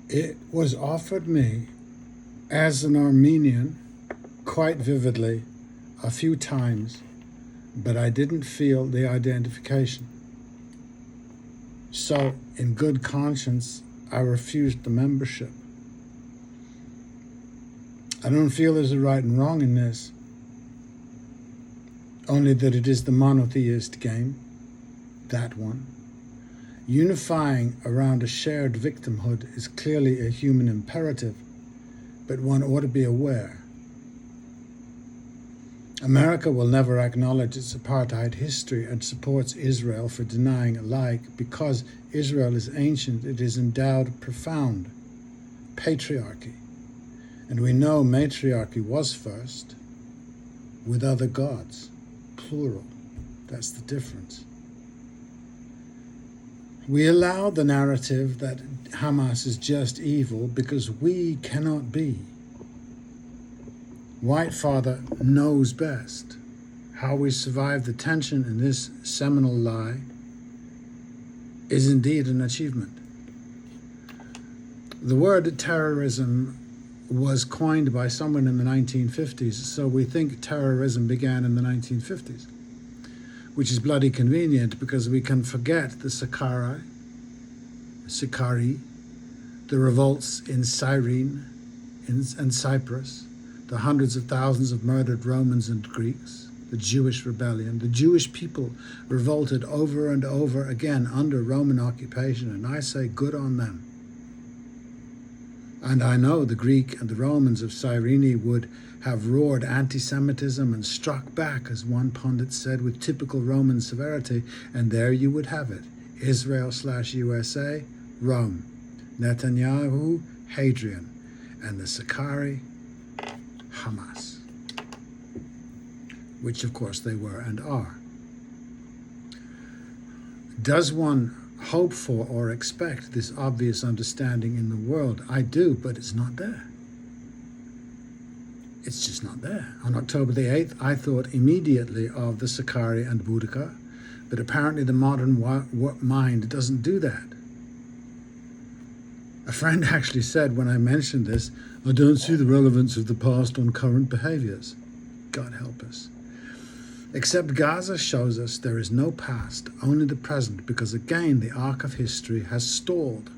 It was offered me as an Armenian quite vividly a few times, but I didn't feel the identification. So, in good conscience, I refused the membership. I don't feel there's a right and wrong in this, only that it is the monotheist game, that one. Unifying around a shared victimhood is clearly a human imperative, but one ought to be aware. America will never acknowledge its apartheid history and supports Israel for denying alike. Because Israel is ancient, it is endowed with profound patriarchy. And we know matriarchy was first, with other gods, plural. That's the difference. We allow the narrative that Hamas is just evil because we cannot be. White Father knows best. How we survive the tension in this seminal lie is indeed an achievement. The word terrorism was coined by someone in the 1950s, so we think terrorism began in the 1950s, which is bloody convenient because we can forget the Sicarii, the revolts in Cyrene and Cyprus, the hundreds of thousands of murdered Romans and Greeks, the Jewish rebellion. The Jewish people revolted over and over again under Roman occupation, and I say good on them. And I know the Greek and the Romans of Cyrene would have roared anti-Semitism and struck back, as one pundit said, with typical Roman severity, and there you would have it. Israel/USA, Rome. Netanyahu, Hadrian. And the Sicarii, Hamas. Which of course they were and are. Does one hope for or expect this obvious understanding in the world? I do, but it's not there. It's just not there. On October the 8th, I thought immediately of the Sicarii and Boudica, but apparently the modern mind doesn't do that. A friend actually said when I mentioned this, I don't see the relevance of the past on current behaviors. God help us. Except Gaza shows us there is no past, only the present, because again the arc of history has stalled,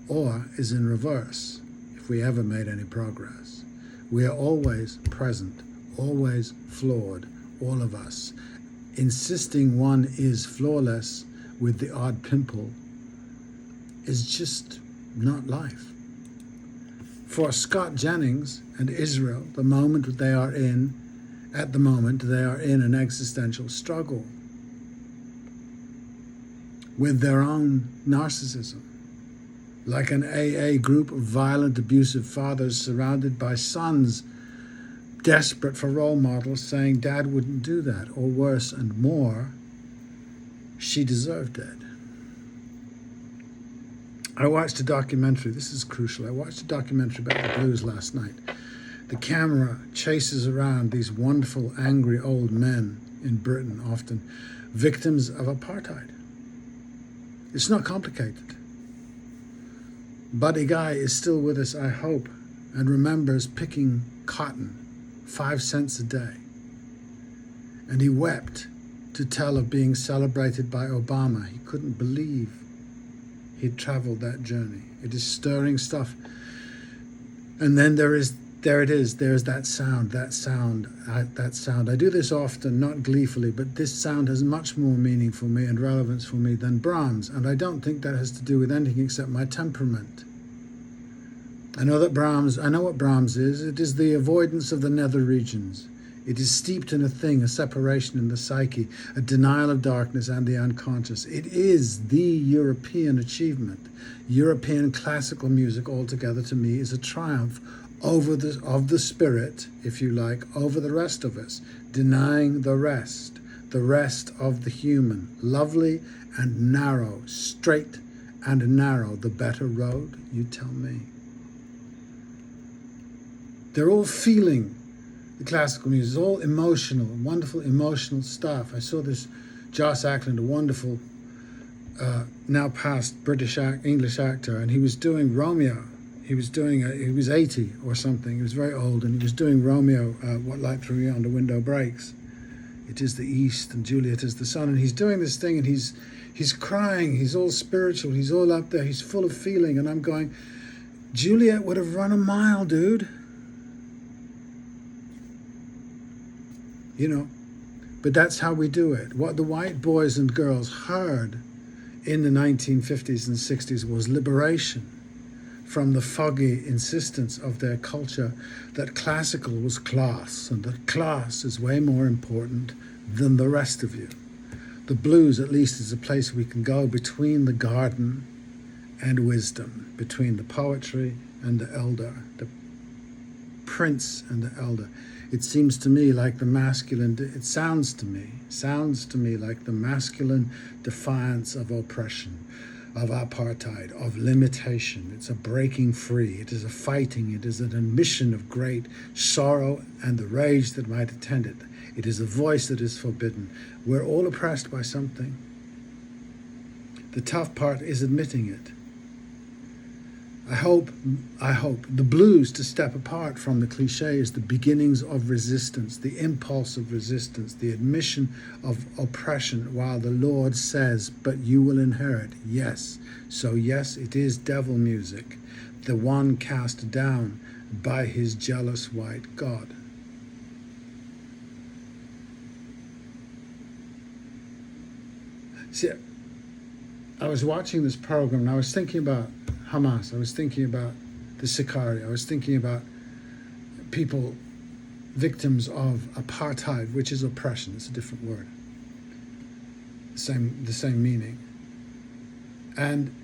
or is in reverse, if we ever made any progress. We are always present, always flawed, all of us. Insisting one is flawless with the odd pimple is just not life. For Scott Jennings and Israel, at the moment they are in an existential struggle with their own narcissism, like an AA group of violent, abusive fathers surrounded by sons desperate for role models saying Dad wouldn't do that, or worse and more, she deserved it. I watched a documentary, this is crucial, I watched a documentary about the blues last night. The camera chases around these wonderful, angry old men in Britain, often victims of apartheid. It's not complicated. Buddy Guy is still with us, I hope, and remembers picking cotton, 5 cents a day. And he wept to tell of being celebrated by Obama. He couldn't believe he'd traveled that journey. It is stirring stuff. And then there's that sound. I do this often, not gleefully, but this sound has much more meaning for me and relevance for me than Brahms, and I don't think that has to do with anything except my temperament. I know what Brahms is. It is the avoidance of the nether regions. It is steeped in a thing, a separation in the psyche, a denial of darkness and the unconscious. It is the European achievement. European classical music altogether, to me, is a triumph of the spirit, if you like, over the rest of us, denying the rest of the human, lovely and narrow, straight and narrow, the better road, you tell me. They're all feeling the classical music, it's all emotional, wonderful emotional stuff. I saw this Joss Ackland, a wonderful, now past English actor, and he was doing Romeo he was 80 or something. He was very old, and he was doing Romeo, What Light Through Yonder Window Breaks. It is the east, and Juliet is the sun. And he's doing this thing, and he's crying. He's all spiritual. He's all up there. He's full of feeling. And I'm going, Juliet would have run a mile, dude. You know, but that's how we do it. What the white boys and girls heard in the 1950s and 60s was liberation from the foggy insistence of their culture that classical was class, and that class is way more important than the rest of you. The blues, at least, is a place we can go between the garden and wisdom, between the poetry and the elder, the prince and the elder. It seems to me like the masculine, it sounds to me like the masculine defiance of oppression, of apartheid, of limitation. It's a breaking free. It is a fighting. It is an admission of great sorrow and the rage that might attend it. It is a voice that is forbidden. We're all oppressed by something. The tough part is admitting it. I hope the blues, to step apart from the cliche, is the beginnings of resistance, the impulse of resistance, the admission of oppression, while the Lord says, but you will inherit. Yes. So yes, it is devil music, the one cast down by his jealous white God. See, I was watching this program and I was thinking about Hamas. I was thinking about the Sicarii. I was thinking about people, victims of apartheid, which is oppression. It's a different word. The same meaning. And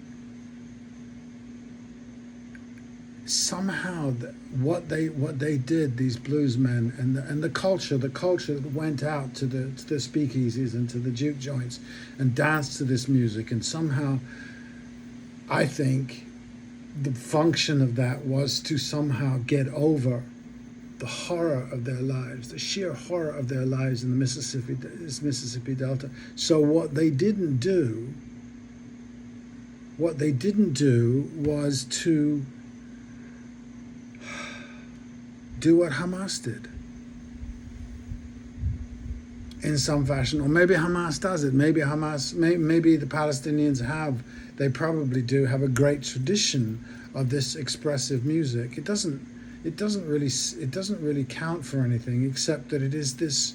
somehow what they did, these blues men, and the culture that went out to the speakeasies and to the juke joints and danced to this music, and somehow I think the function of that was to somehow get over the horror of their lives, the sheer horror of their lives in the Mississippi Delta. So what they didn't do was to do what Hamas did in some fashion. Or maybe Hamas does it. Maybe the Palestinians they probably do have a great tradition of this expressive music. It doesn't really count for anything, except that it is this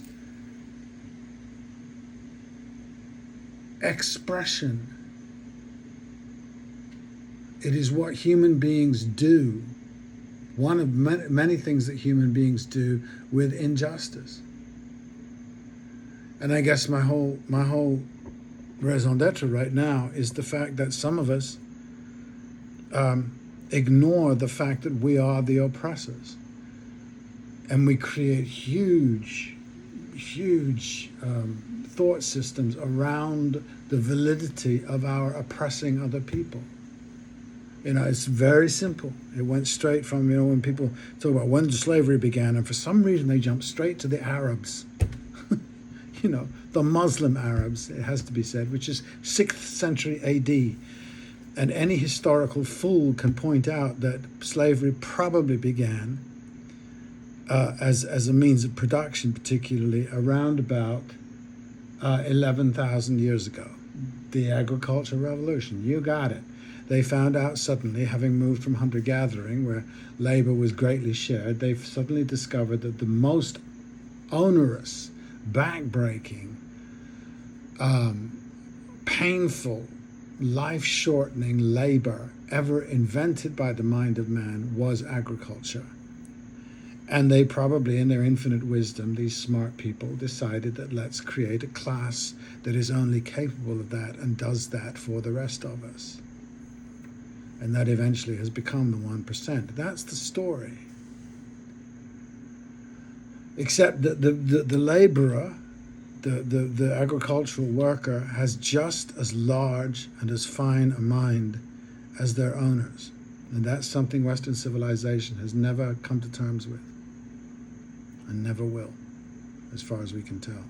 expression. It is what human beings do. One of many things that human beings do with injustice. And I guess my whole raison d'etre right now is the fact that some of us ignore the fact that we are the oppressors, and we create huge thought systems around the validity of our oppressing other people. It's very simple. It went straight from, when people talk about when slavery began, and for some reason they jump straight to the Arabs. The Muslim Arabs, it has to be said, which is 6th century AD. And any historical fool can point out that slavery probably began as a means of production, particularly around about 11,000 years ago. The agricultural revolution, you got it. They found out suddenly, having moved from hunter-gathering, where labor was greatly shared, they've suddenly discovered that the most onerous, back-breaking, painful, life-shortening labor ever invented by the mind of man was agriculture. And they probably, in their infinite wisdom, these smart people decided that let's create a class that is only capable of that and does that for the rest of us. And that eventually has become the 1%. That's the story. Except that the laborer, the agricultural worker, has just as large and as fine a mind as their owners. And that's something Western civilization has never come to terms with, and never will, as far as we can tell.